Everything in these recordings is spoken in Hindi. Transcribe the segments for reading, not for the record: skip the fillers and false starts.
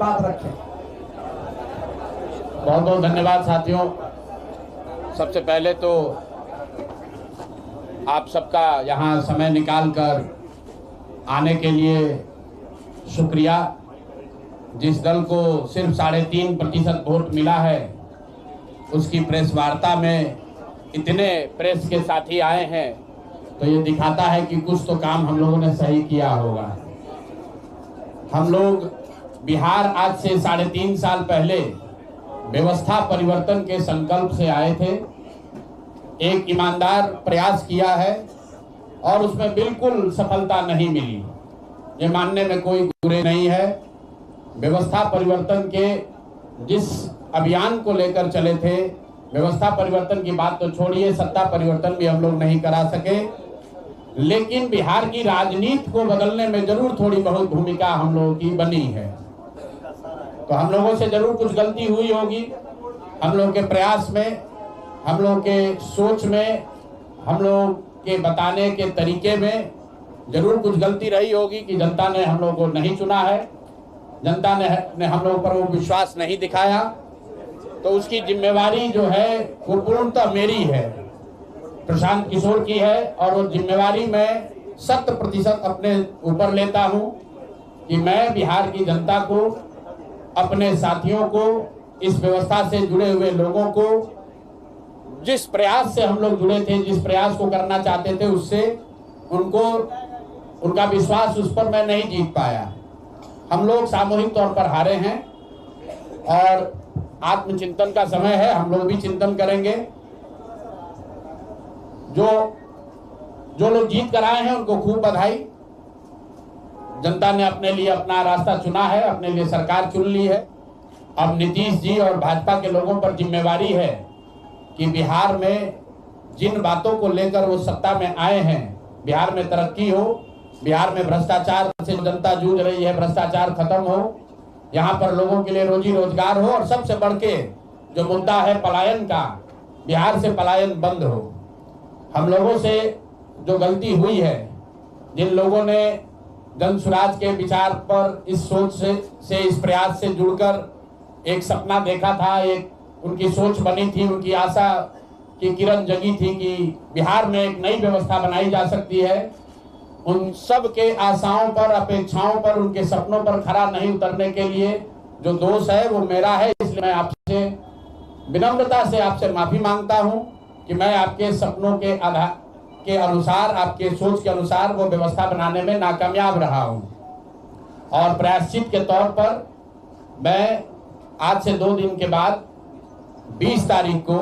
बात रखें। बहुत बहुत धन्यवाद साथियों। सबसे पहले तो आप सबका यहाँ समय निकालकर आने के लिए शुक्रिया। जिस दल को सिर्फ 3.5% वोट मिला है, उसकी प्रेस वार्ता में इतने प्रेस के साथी आए हैं, तो ये दिखाता है कि कुछ तो काम हम लोगों ने सही किया होगा। हम लोग बिहार आज से 3.5 साल पहले व्यवस्था परिवर्तन के संकल्प से आए थे। एक ईमानदार प्रयास किया है और उसमें बिल्कुल सफलता नहीं मिली, ये मानने में कोई बुरे नहीं है। व्यवस्था परिवर्तन के जिस अभियान को लेकर चले थे, व्यवस्था परिवर्तन की बात तो छोड़िए, सत्ता परिवर्तन भी हम लोग नहीं करा सके, लेकिन बिहार की राजनीति को बदलने में जरूर थोड़ी बहुत भूमिका हम लोगों की बनी है। तो हम लोगों से जरूर कुछ गलती हुई होगी, हम लोगों के प्रयास में, हम लोगों के सोच में, हम लोग के बताने के तरीके में जरूर कुछ गलती रही होगी कि जनता ने हम लोगों को नहीं चुना है, जनता ने हम लोगों पर वो विश्वास नहीं दिखाया। तो उसकी जिम्मेवारी जो है वो पूर्णतः मेरी है, प्रशांत किशोर की है, और वो जिम्मेवारी मैं 100% अपने ऊपर लेता हूं कि मैं बिहार की जनता को, अपने साथियों को, इस व्यवस्था से जुड़े हुए लोगों को, जिस प्रयास से हम लोग जुड़े थे, जिस प्रयास को करना चाहते थे, उससे उनका विश्वास उस पर मैं नहीं जीत पाया। हम लोग सामूहिक तौर पर हारे हैं और आत्मचिंतन का समय है, हम लोग भी चिंतन करेंगे। जो लोग जीत कर आए हैं उनको खूब बधाई। जनता ने अपने लिए अपना रास्ता चुना है, अपने लिए सरकार चुन ली है। अब नीतीश जी और भाजपा के लोगों पर जिम्मेवारी है कि बिहार में जिन बातों को लेकर वो सत्ता में आए हैं, बिहार में तरक्की हो, बिहार में भ्रष्टाचार से जनता जूझ रही है, भ्रष्टाचार खत्म हो, यहाँ पर लोगों के लिए रोजी रोजगार हो, और सबसे बढ़ के जो मुद्दा है पलायन का, बिहार से पलायन बंद हो। हम लोगों से जो गलती हुई है, जिन लोगों ने जन स्वराज के विचार पर इस सोच से इस प्रयास से जुड़कर एक सपना देखा था, एक उनकी सोच बनी थी, उनकी आशा की किरण जगी थी कि बिहार में एक नई व्यवस्था बनाई जा सकती है, उन सब के आशाओं पर, अपेक्षाओं पर, उनके सपनों पर खरा नहीं उतरने के लिए जो दोष है वो मेरा है। इसलिए मैं आपसे विनम्रता से आपसे माफी मांगता हूं कि मैं आपके सपनों के आधार के अनुसार, आपके सोच के अनुसार वो व्यवस्था बनाने में नाकामयाब रहा हूं। और प्रायश्चित के तौर पर मैं आज से 2 दिन के बाद 20 तारीख को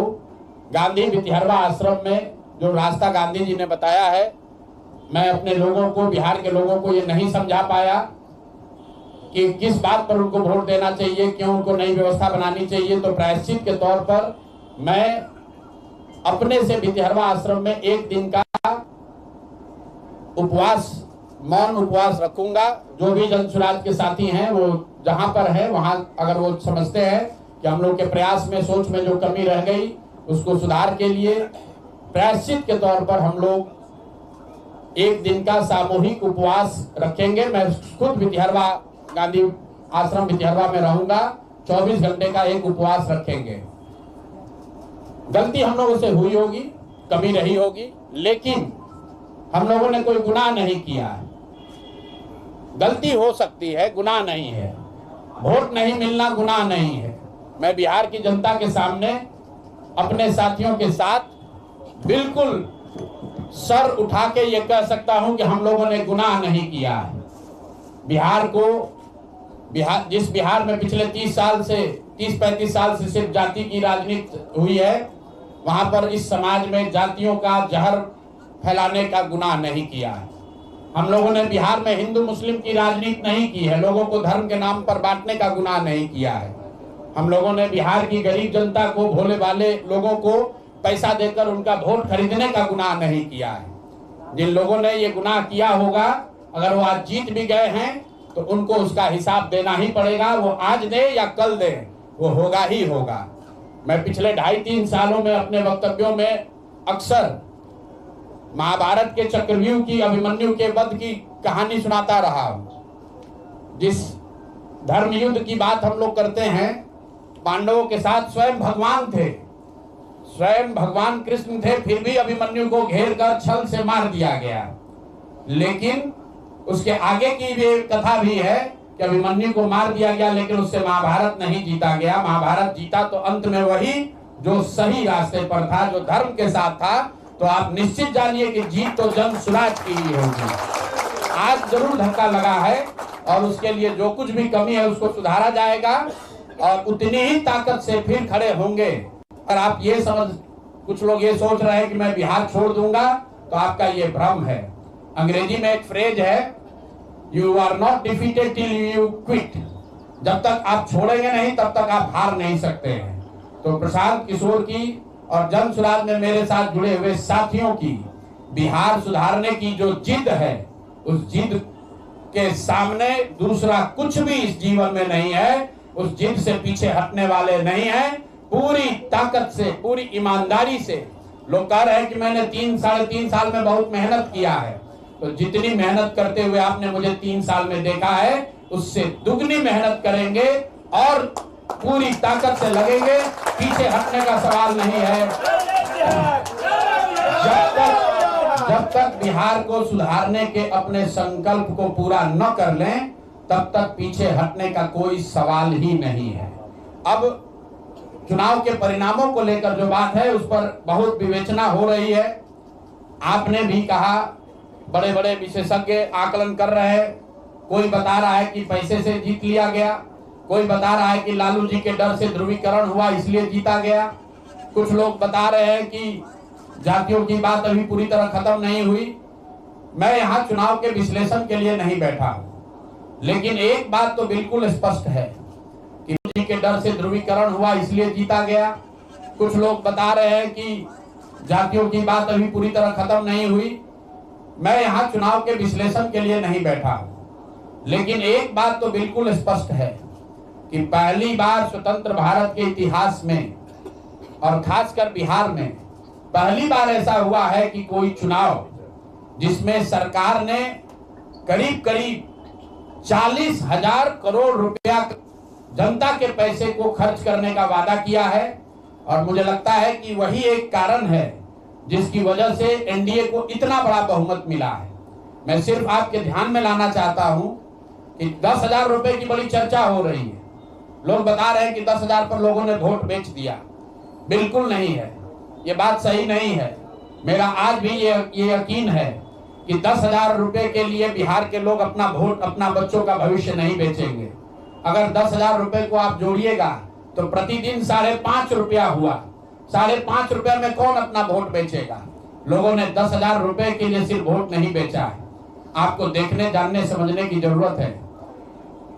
गांधी वितिहरवा आश्रम में जो रास्ता गांधी जी ने बताया है, मैं अपने लोगों को, बिहार के लोगों को ये नहीं समझा पाया कि किस बात पर उनको वोट देना चाहिए, क्यों उनको नई व्यवस्था बनानी चाहिए। तो प्रायश्चित के तौर पर मैं अपने से वितिहरवा आश्रम में 1 दिन का उपवास, मौन उपवास रखूंगा। जो भी जन स्वराज के साथी हैं वो जहां पर है वहां, अगर वो समझते हैं कि हम लोग के प्रयास में, सोच में जो कमी रह गई, उसको सुधार के लिए प्रायश्चित के तौर पर हम लोग 1 दिन का सामूहिक उपवास रखेंगे। मैं खुद वितिहरवा, गांधी आश्रम वितिहरवा में रहूंगा, 24 घंटे का एक उपवास रखेंगे। गलती हम लोगों से हुई होगी, कमी रही होगी, लेकिन हम लोगों ने कोई गुनाह नहीं किया है। गलती हो सकती है, गुनाह नहीं है। वोट नहीं मिलना गुनाह नहीं है। मैं बिहार की जनता के सामने अपने साथियों के साथ बिल्कुल सर उठा के ये कह सकता हूं कि हम लोगों ने गुनाह नहीं किया है। जिस बिहार में पिछले 30-35 साल से सिर्फ जाति की राजनीति हुई है, वहां पर इस समाज में जातियों का जहर फैलाने का गुनाह नहीं किया है। हम लोगों ने बिहार में हिंदू मुस्लिम की राजनीति नहीं की है, लोगों को धर्म के नाम पर बांटने का गुनाह नहीं किया है। हम लोगों ने बिहार की गरीब जनता को, भोले वाले लोगों को पैसा देकर उनका वोट खरीदने का गुनाह नहीं किया है। जिन लोगों ने ये गुनाह किया होगा, अगर वो आज जीत भी गए हैं तो उनको उसका हिसाब देना ही पड़ेगा। वो आज दे या कल दे, वो होगा ही होगा। मैं पिछले 2.5-3 सालों में अपने वक्तव्यों में अक्सर महाभारत के चक्रव्यूह की, अभिमन्यु के वध की कहानी सुनाता रहा हूं। जिस धर्म युद्ध की बात हम लोग करते हैं। पांडवों के साथ स्वयं भगवान थे, स्वयं भगवान कृष्ण थे, फिर भी अभिमन्यु को घेर कर छल से मार दिया गया। लेकिन उसके आगे की भी कथा भी है कि अभिमन्यु को मार दिया गया, लेकिन उससे महाभारत नहीं जीता गया। महाभारत जीता तो अंत में वही जो सही रास्ते पर था, जो धर्म के साथ था। तो आप निश्चित जानिए कि जीत तो जन स्वराज की ही होगी। आज जरूर धक्का लगा है और उसके लिए जो कुछ भी कमी है उसको सुधारा जाएगा और उतनी ही ताकत से फिर खड़े होंगे। और आप ये समझ, कुछ लोग ये सोच रहे हैं कि मैं बिहार छोड़ दूंगा, तो आपका ये भ्रम है। अंग्रेजी में एक फ्रेज है, you are not defeated till you quit. जब तक आप छोड़ेंगे नहीं तब तक आप हार नहीं सकते हैं। तो प्रशांत किशोर की और जन स्वराज में मेरे साथ जुड़े हुए साथियों की बिहार सुधारने की जो जिद है, उस जिद के सामने दूसरा कुछ भी इस जीवन में नहीं है। उस जिद से पीछे हटने वाले नहीं है। पूरी ताकत से, पूरी ईमानदारी से। लोग कह रहे हैं कि मैंने 3-3.5 साल में बहुत मेहनत किया है, तो जितनी मेहनत करते हुए आपने मुझे 3 साल में देखा है, उससे दुगनी मेहनत करेंगे और पूरी ताकत से लगेंगे। पीछे हटने का सवाल नहीं है। जब तक बिहार को सुधारने के अपने संकल्प को पूरा न कर लें, तब तक पीछे हटने का कोई सवाल ही नहीं है। अब चुनाव के परिणामों को लेकर जो बात है, उस पर बहुत विवेचना हो रही है। आपने भी कहा, बड़े बड़े विशेषज्ञ आकलन कर रहे हैं। कोई बता रहा है कि पैसे से जीत लिया गया, कोई बता रहा है कि लालू जी के डर से ध्रुवीकरण हुआ इसलिए जीता गया। कुछ लोग बता रहे हैं कि जातियों की बात अभी पूरी तरह खत्म नहीं हुई। मैं यहाँ चुनाव के विश्लेषण के लिए नहीं बैठा हूँ, लेकिन एक बात तो बिल्कुल स्पष्ट है कि जी के डर से ध्रुवीकरण हुआ इसलिए जीता गया। कुछ लोग बता रहे हैं कि जातियों की बात अभी पूरी तरह खत्म नहीं हुई। मैं यहाँ चुनाव के विश्लेषण के लिए नहीं बैठा हूँ, लेकिन एक बात तो बिल्कुल स्पष्ट है कि पहली बार स्वतंत्र भारत के इतिहास में और खासकर बिहार में पहली बार ऐसा हुआ है कि कोई चुनाव जिसमें सरकार ने करीब करीब 40,000 करोड़ रुपया जनता के पैसे को खर्च करने का वादा किया है। और मुझे लगता है कि वही एक कारण है जिसकी वजह से एनडीए को इतना बड़ा बहुमत मिला है। मैं सिर्फ आपके ध्यान में लाना चाहता हूं कि 10,000 रुपए की बड़ी चर्चा हो रही है। लोग बता रहे हैं कि 10,000 पर लोगों ने वोट बेच दिया। बिल्कुल नहीं है, ये बात सही नहीं है। मेरा आज भी ये यकीन है कि 10,000 रुपए के लिए बिहार के लोग अपना वोट, अपना बच्चों का भविष्य नहीं बेचेंगे। अगर 10,000 रुपए को आप जोड़िएगा तो प्रतिदिन 5.5 रुपया हुआ। 5.5 रुपया में कौन अपना वोट बेचेगा? लोगों ने 10,000 रुपए के लिए सिर्फ वोट नहीं बेचा है। आपको देखने, जानने, समझने की जरूरत है।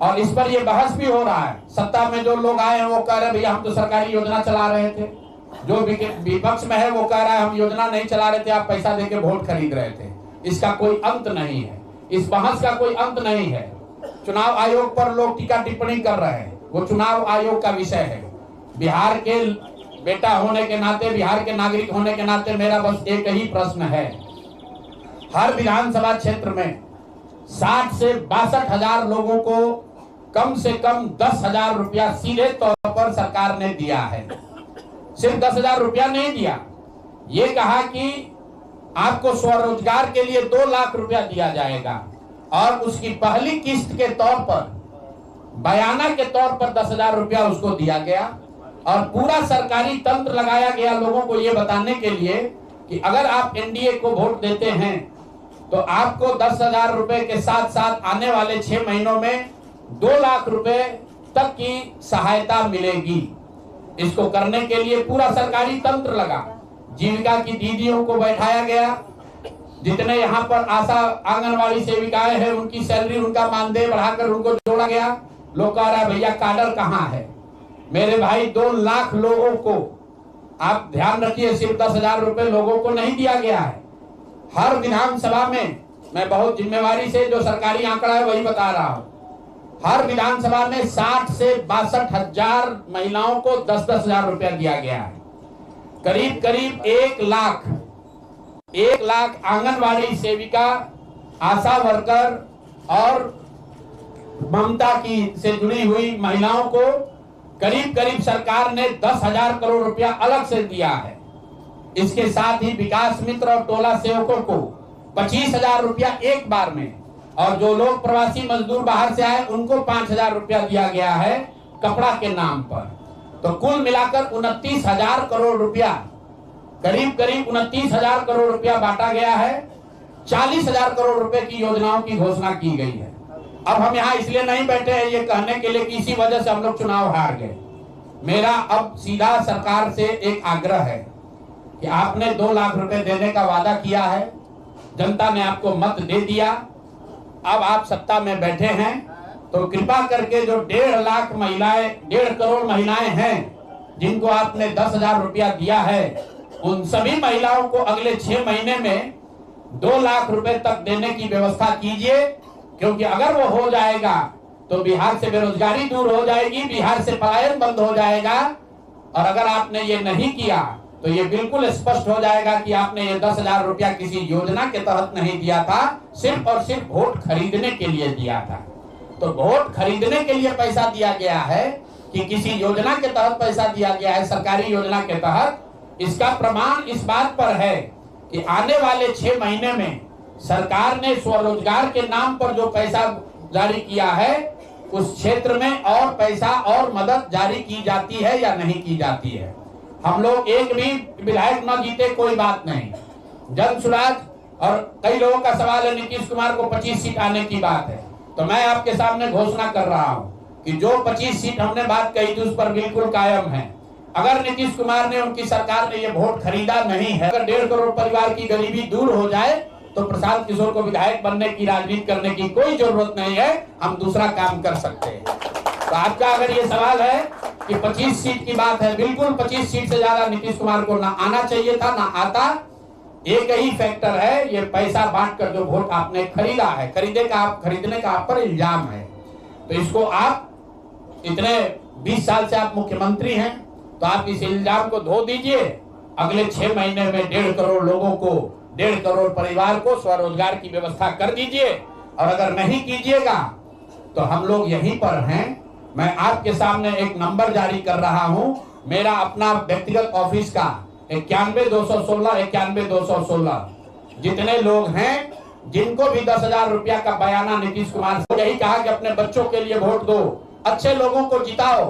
और इस पर ये बहस भी हो रहा है। सत्ता में जो लोग आए हैं वो कह रहे हैं भैया हम तो सरकारी योजना चला रहे थे। जो विपक्ष में है वो कह रहा है हम योजना नहीं चला रहे थे, आप पैसा देके वोट खरीद रहे थे। इसका कोई अंत नहीं है, इस बहस का कोई अंत नहीं है। चुनाव आयोग पर लोग टीका टिप्पणी कर रहे हैं, वो चुनाव आयोग का विषय है। बिहार के बेटा होने के नाते, बिहार के नागरिक होने के नाते मेरा बस एक ही प्रश्न है। हर विधानसभा क्षेत्र में 60 से 62,000 लोगों को कम से कम 10,000 रुपया सीधे तौर पर सरकार ने दिया है। सिर्फ 10,000 रुपया नहीं दिया, ये कहा कि आपको स्वरोजगार के लिए 2 लाख रुपया दिया जाएगा और उसकी पहली किस्त के तौर पर, बयाना के तौर पर 10,000 रुपया उसको दिया गया। और पूरा सरकारी तंत्र लगाया गया लोगों को ये बताने के लिए कि अगर आप एनडीए को वोट देते हैं तो आपको 10,000 रुपए के साथ साथ आने वाले 6 महीनों में 2 लाख रुपए तक की सहायता मिलेगी। इसको करने के लिए पूरा सरकारी तंत्र लगा। जीविका की दीदियों को बैठाया गया। जितने यहाँ पर आशा आंगनवाड़ी सेविकाएं हैं उनकी सैलरी, उनका मानदेय बढ़ाकर उनको जोड़ा गया। लोग कह रहा है भैया काडर कहाँ है? मेरे भाई 2 लाख लोगों को, आप ध्यान रखिए, सिर्फ 10,000 रुपए लोगों को नहीं दिया गया है। हर विधानसभा में, मैं बहुत जिम्मेवारी से जो सरकारी आंकड़ा है वही बता रहा हूं, हर विधानसभा में 60 से 62,000 महिलाओं को 10,000 रुपया दिया गया है। करीब करीब 1 लाख आंगनवाड़ी सेविका, आशा वर्कर और ममता की से जुड़ी हुई महिलाओं को करीब करीब सरकार ने 10,000 करोड़ रुपया अलग से दिया है। इसके साथ ही विकास मित्र और टोला सेवकों को 25,000 रुपया एक बार में, और जो लोग प्रवासी मजदूर बाहर से आए उनको 5,000 रुपया दिया गया है कपड़ा के नाम पर। तो कुल मिलाकर 29,000 करोड़ रुपया, करीब करीब 29,000 करोड़ रुपया बांटा गया है। 40,000 करोड़ रुपए की योजनाओं की घोषणा की गई है। अब हम यहाँ इसलिए नहीं बैठे हैं ये कहने के लिए कि इसी वजह से हम लोग चुनाव हार गए। मेरा अब सीधा सरकार से एक आग्रह है कि आपने 2 लाख रुपए देने का वादा किया है, जनता ने आपको मत दे दिया, अब आप सत्ता में बैठे हैं, तो कृपा करके जो 1.5 लाख महिलाएं, 1.5 करोड़ महिलाएं हैं जिनको आपने 10,000 रुपया दिया है, उन सभी महिलाओं को अगले 6 महीने में 2 लाख रुपए तक देने की व्यवस्था कीजिए। क्योंकि अगर वो हो जाएगा तो बिहार से बेरोजगारी दूर हो जाएगी, बिहार से पलायन बंद हो जाएगा। और अगर आपने ये नहीं किया तो ये बिल्कुल स्पष्ट हो जाएगा कि आपने ये 10,000 रुपया किसी योजना के तहत नहीं दिया था, सिर्फ और सिर्फ वोट खरीदने के लिए दिया था। तो वोट खरीदने के लिए पैसा दिया गया है कि किसी योजना के तहत पैसा दिया गया है, सरकारी योजना के तहत, इसका प्रमाण इस बात पर है कि आने वाले 6 महीने में सरकार ने स्वरोजगार के नाम पर जो पैसा जारी किया है उस क्षेत्र में और पैसा और मदद जारी की जाती है या नहीं की जाती है। हम लोग एक भी विधायक न जीते कोई बात नहीं, जन सुराज, और कई लोगों का सवाल है नीतीश कुमार को 25 सीट आने की बात है, तो मैं आपके सामने घोषणा कर रहा हूँ कि जो 25 सीट हमने बात कही थी उस पर बिल्कुल कायम है। अगर नीतीश कुमार ने, उनकी सरकार ने ये वोट खरीदा नहीं है, अगर 1.5 करोड़ परिवार की गरीबी दूर हो जाए तो प्रशांत किशोर को विधायक बनने की, राजनीति करने की कोई जरूरत नहीं है, हम दूसरा काम कर सकते हैं। तो आपका अगर ये सवाल है कि 25 सीट की बात है, बिल्कुल 25 सीट से ज्यादा नीतीश कुमार को ना आना चाहिए था, ना आता। एक ही फैक्टर है, ये पैसा बांटकर जो वोट आपने खरीदा है, खरीदने का आप पर इल्जाम है। तो इसको आप इतने 20 साल से आप मुख्यमंत्री हैं, तो आप इस इल्जाम को धो दीजिए। अगले 6 महीने में 1.5 करोड़ लोगों को, 1.5 करोड़ परिवार को स्वरोजगार की व्यवस्था कर दीजिए। और अगर नहीं कीजिएगा तो हम लोग यहीं पर हैं। मैं आपके सामने एक नंबर जारी कर रहा हूं, मेरा अपना व्यक्तिगत ऑफिस का 91-216, 91-216। जितने लोग हैं जिनको भी 10,000 रुपया का बयाना नीतीश कुमार से यही कहा कि अपने बच्चों के लिए वोट दो, अच्छे लोगों को जिताओ,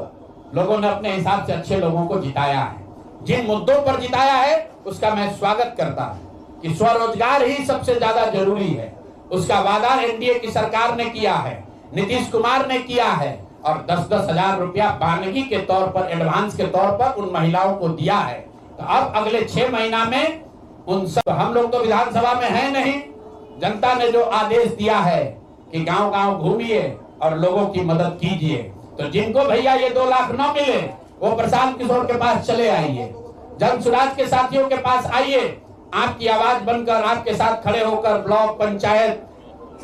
लोगों ने अपने हिसाब से अच्छे लोगों को जिताया है। जिन मुद्दों पर जिताया है उसका मैं स्वागत करता हूं कि स्वरोजगार ही सबसे ज्यादा जरूरी है। उसका वादा एनडीए की सरकार ने किया है, नीतीश कुमार ने किया है, और 10-10 हजार रुपया बानगी के तौर पर, एडवांस के तौर पर उन महिलाओं को दिया है। तो अब अगले 6 महीना में उन सब, हम लोग तो विधानसभा में है नहीं, जनता ने जो आदेश दिया है कि गांव-गांव घूमिए और लोगों की मदद कीजिए। तो जिनको भैया ये 2 लाख न मिले वो प्रशांत किशोर के पास चले आइए, जन सुराज के साथियों के पास आइए, आपकी आवाज बनकर, आपके साथ खड़े होकर ब्लॉक, पंचायत,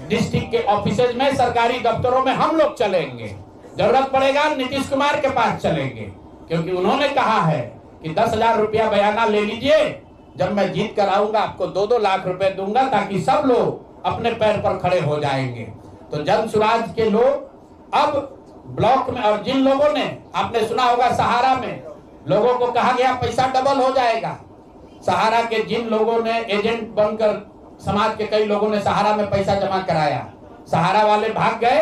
डिस्ट्रिक्ट के ऑफिसेज में, सरकारी दफ्तरों में हम लोग चलेंगे। जरूरत पड़ेगा नीतीश कुमार के पास चलेंगे, क्योंकि उन्होंने कहा है कि 10,000 रुपया बयाना ले लीजिए, जब मैं जीत कर आऊंगा आपको 2-2 लाख रुपए दूंगा, ताकि सब लोग अपने पैर पर खड़े हो जाएंगे। तो जन सुराज के लोग अब ब्लॉक में, और जिन लोगों ने, आपने सुना होगा सहारा में लोगों को कहा गया पैसा डबल हो जाएगा, सहारा के जिन लोगों ने एजेंट बनकर, समाज के कई लोगों ने सहारा में पैसा जमा कराया, सहारा वाले भाग गए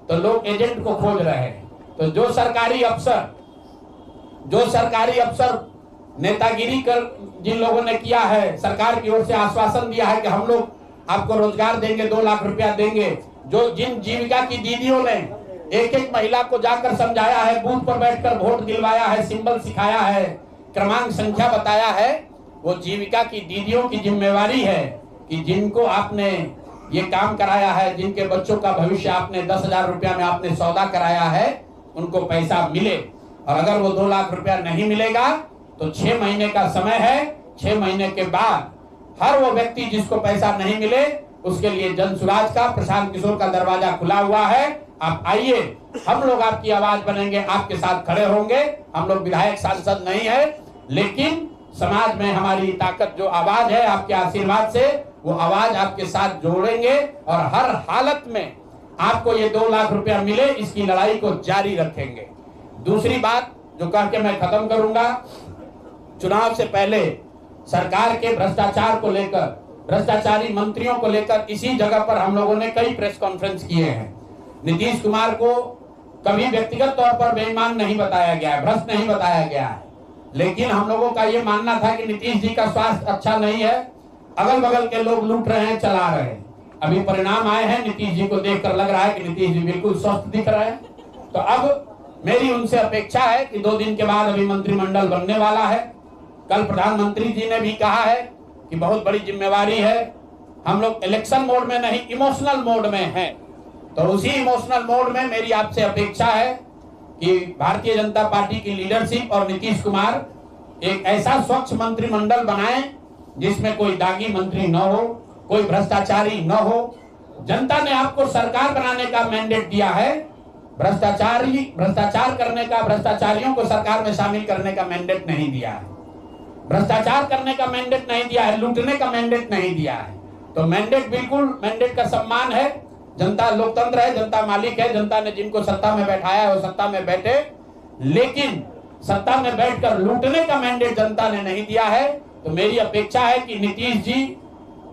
तो लोग एजेंट को खोज रहे हैं। तो जो सरकारी अफसर नेतागिरी कर जिन लोगों ने किया है, सरकार की ओर से आश्वासन दिया है कि हम लोग आपको रोजगार देंगे, 2 लाख रुपया देंगे, जो जिन जीविका की दीदियों ने एक महिला को जाकर समझाया है, बूथ पर बैठकर वोट दिलवाया है, सिंबल सिखाया है, क्रमांक संख्या बताया है, वो जीविका की दीदियों की जिम्मेवारी है कि जिनको आपने ये काम कराया है, जिनके बच्चों का भविष्य आपने 10,000 रुपया में आपने सौदा कराया है, उनको पैसा मिले। और अगर वो 2 लाख रुपया नहीं मिलेगा तो 6 महीने का समय है, 6 महीने के बाद हर वो व्यक्ति जिसको पैसा नहीं मिले उसके लिए जन सुराज का, प्रशांत किशोर का दरवाजा खुला हुआ है। आप आइए, हम लोग आपकी आवाज बनेंगे, आपके साथ खड़े होंगे। हम लोग विधायक सांसद नहीं है, लेकिन समाज में हमारी ताकत जो आवाज है, आपके आशीर्वाद से वो आवाज आपके साथ जोड़ेंगे और हर हालत में आपको ये 2 लाख रुपया मिले, इसकी लड़ाई को जारी रखेंगे। दूसरी बात जो कह के मैं खत्म करूंगा, चुनाव से पहले सरकार के भ्रष्टाचार को लेकर, भ्रष्टाचारी मंत्रियों को लेकर इसी जगह पर हम लोगों ने कई प्रेस कॉन्फ्रेंस किए हैं। नीतीश कुमार को कभी व्यक्तिगत तौर पर बेईमान नहीं बताया गया है, भ्रष्ट नहीं बताया गया है, लेकिन हम लोगों का ये मानना था कि नीतीश जी का स्वास्थ्य अच्छा नहीं है, अगल बगल के लोग लूट रहे हैं, चला रहे हैं। अभी परिणाम आए हैं, नीतीश जी को देखकर लग रहा है कि नीतीश जी बिल्कुल स्वस्थ दिख रहे हैं। तो अब मेरी उनसे अपेक्षा है कि 2 दिन के बाद अभी मंत्रिमंडल बनने वाला है। कल प्रधानमंत्री जी ने भी कहा है कि बहुत बड़ी जिम्मेवारी है, हम लोग इलेक्शन मोड में नहीं, इमोशनल मोड में हैं। तो उसी इमोशनल मोड में मेरी आपसे अपेक्षा है कि भारतीय जनता पार्टी की लीडरशिप और नीतीश कुमार एक ऐसा स्वच्छ मंत्रिमंडल बनाएं जिसमें कोई दागी मंत्री न हो, कोई भ्रष्टाचारी न हो। जनता ने आपको सरकार बनाने का मैंडेट दिया है, भ्रष्टाचार करने का, भ्रष्टाचारियों को सरकार में शामिल करने का मैंडेट नहीं दिया है, भ्रष्टाचार करने का मैंडेट नहीं दिया है, लूटने का मैंडेट नहीं दिया है। तो मैंडेट, बिल्कुल मैंडेट का सम्मान है। जनता लोकतंत्र है, जनता मालिक है, जनता ने जिनको सत्ता में बैठाया है वो सत्ता में बैठे, लेकिन सत्ता में बैठकर लूटने का मैंडेट जनता ने नहीं दिया है। तो मेरी अपेक्षा है कि नीतीश जी,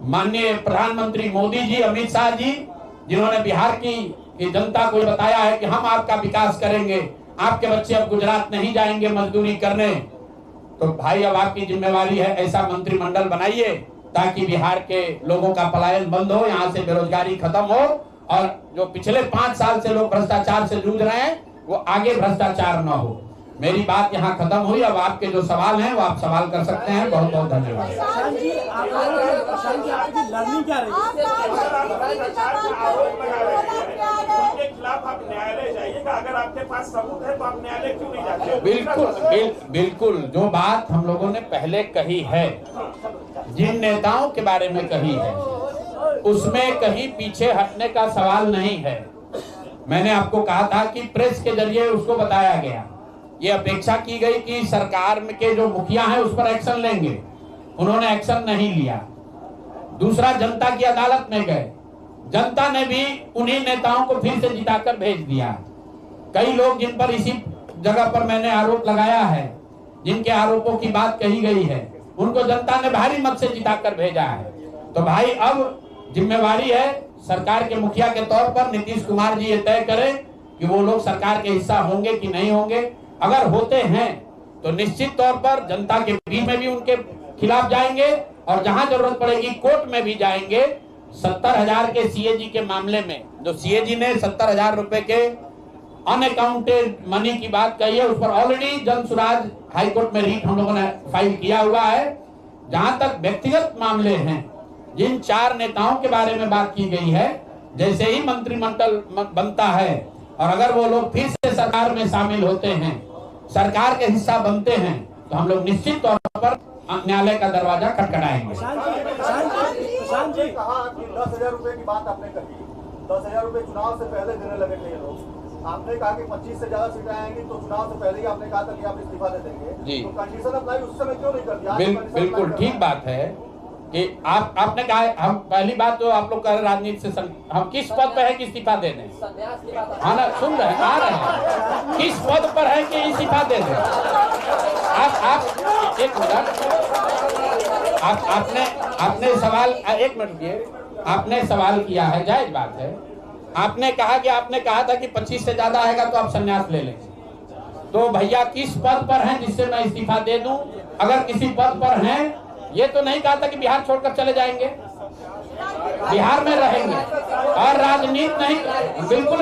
माननीय प्रधानमंत्री मोदी जी, अमित शाह जी, जिन्होंने बिहार की जनता को बताया है कि हम आपका विकास करेंगे, आपके बच्चे अब गुजरात नहीं जाएंगे मजदूरी करने, तो भाई अब आपकी जिम्मेवारी है ऐसा मंत्रिमंडल बनाइए ताकि बिहार के लोगों का पलायन बंद हो, यहाँ से बेरोजगारी खत्म हो, और जो पिछले 5 साल से लोग भ्रष्टाचार से जूझ रहे हैं वो आगे भ्रष्टाचार न हो। मेरी बात यहाँ खत्म हुई। अब आपके जो सवाल हैं वो आप सवाल कर सकते हैं। बहुत बहुत धन्यवाद। अगर आपके पास सबूत है तो आप न्यायालय क्यों नहीं जाते? बिल्कुल जो बात हम लोगों ने पहले कही है, जिन नेताओं के बारे में कही है, उसमें कहीं पीछे हटने का सवाल नहीं है। मैंने आपको कहा था कि प्रेस के जरिए उसको बताया गया, ये अपेक्षा की गई कि सरकार के जो मुखिया हैं उस पर एक्शन लेंगे, उन्होंने एक्शन नहीं लिया। दूसरा, जनता की अदालत में गए, जनता ने भी उन्हीं नेताओं को फिर से जिताकर भेज दिया। कई लोग जिन पर इसी जगह पर मैंने आरोप लगाया है, जिनके आरोपों की बात कही गई है, उनको जनता ने भारी मत से जिताकर भेजा है। तो भाई अब जिम्मेवारी है सरकार के मुखिया के तौर पर नीतीश कुमार जी ये तय करें कि वो लोग सरकार के हिस्सा होंगे कि नहीं होंगे। अगर होते हैं तो निश्चित तौर पर जनता के बीच में भी उनके खिलाफ जाएंगे और जहां जरूरत पड़ेगी कोर्ट में भी जाएंगे। 70,000 के सीएजी के मामले में जो सीएजी ने 70,000 रुपए के अनअकाउंटेड मनी की बात कही है, उस पर ऑलरेडी जन सुराज हाईकोर्ट में रीट हम लोगों ने फाइल किया हुआ है। जहां तक व्यक्तिगत मामले हैं, जिन 4 नेताओं के बारे में बात की गई है, जैसे ही मंत्रिमंडल बनता है और अगर वो लोग फिर से सरकार में शामिल होते हैं, सरकार के हिस्सा बनते हैं, तो हम लोग निश्चित तौर पर न्यायालय का दरवाजा खटखटाएंगे। प्रशांत जी कहा कि 10,000 रुपए की बात आपने कही, 10,000 रुपए चुनाव से पहले देने लगे थे ये लोग। आपने कहा कि 25 से ज्यादा सीटें आएंगी तो चुनाव से पहले ही आपने कहा था कि आप इस्तीफा दे देंगे जी। तो कंडीशन अप्लाई उस समय क्यों नहीं कर दिया? बिल्कुल ठीक बात है कि आपने कहा। हम पहली बात तो आप लोग कह रहे राजनीति से हम किस पद पर है कि इस्तीफा दे दें? हाँ ना, सुन रहे हैं, आ रहे हैं, किस पद पर है कि इस्तीफा दे दें? आप एक मिनट, आपने सवाल, एक मिनट रुकिए, आपने सवाल किया है, जायज बात है। आपने कहा था कि 25 से ज्यादा आएगा तो आप संन्यास ले लेंगे। तो भैया किस पद पर हैं जिससे मैं इस्तीफा दे दूं? अगर किसी पद पर हैं, ये तो नहीं कहा था कि बिहार छोड़कर चले जाएंगे, बिहार में रहेंगे और राजनीति नहीं, बिल्कुल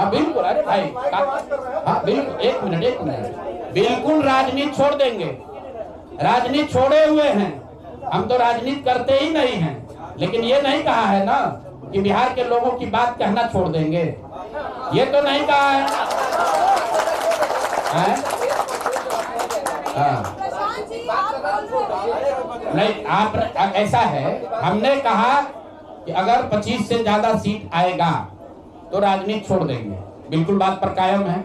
बिल्कुल, अरे भाई हाँ बिल्कुल, एक मिनट, बिल्कुल राजनीति छोड़ देंगे, राजनीति छोड़े हुए हैं, हम तो राजनीति करते ही नहीं हैं। लेकिन ये नहीं कहा है ना कि बिहार के लोगों की बात कहना छोड़ देंगे, ये तो नहीं कहा है, नहीं। आप ऐसा है, हमने कहा कि अगर 25 से ज्यादा सीट आएगा तो राजनीति छोड़ देंगे, बिल्कुल बात पर कायम है।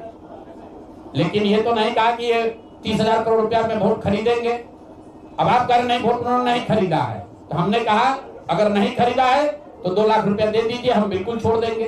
लेकिन ये तो नहीं कहा कि ये 30,000 करोड़ रुपया में वोट खरीदेंगे। अब आप कह रहे नहीं, वोट उन्होंने नहीं खरीदा है, तो हमने कहा अगर नहीं खरीदा है तो 2 लाख रुपया दे दीजिए, हम बिल्कुल छोड़ देंगे।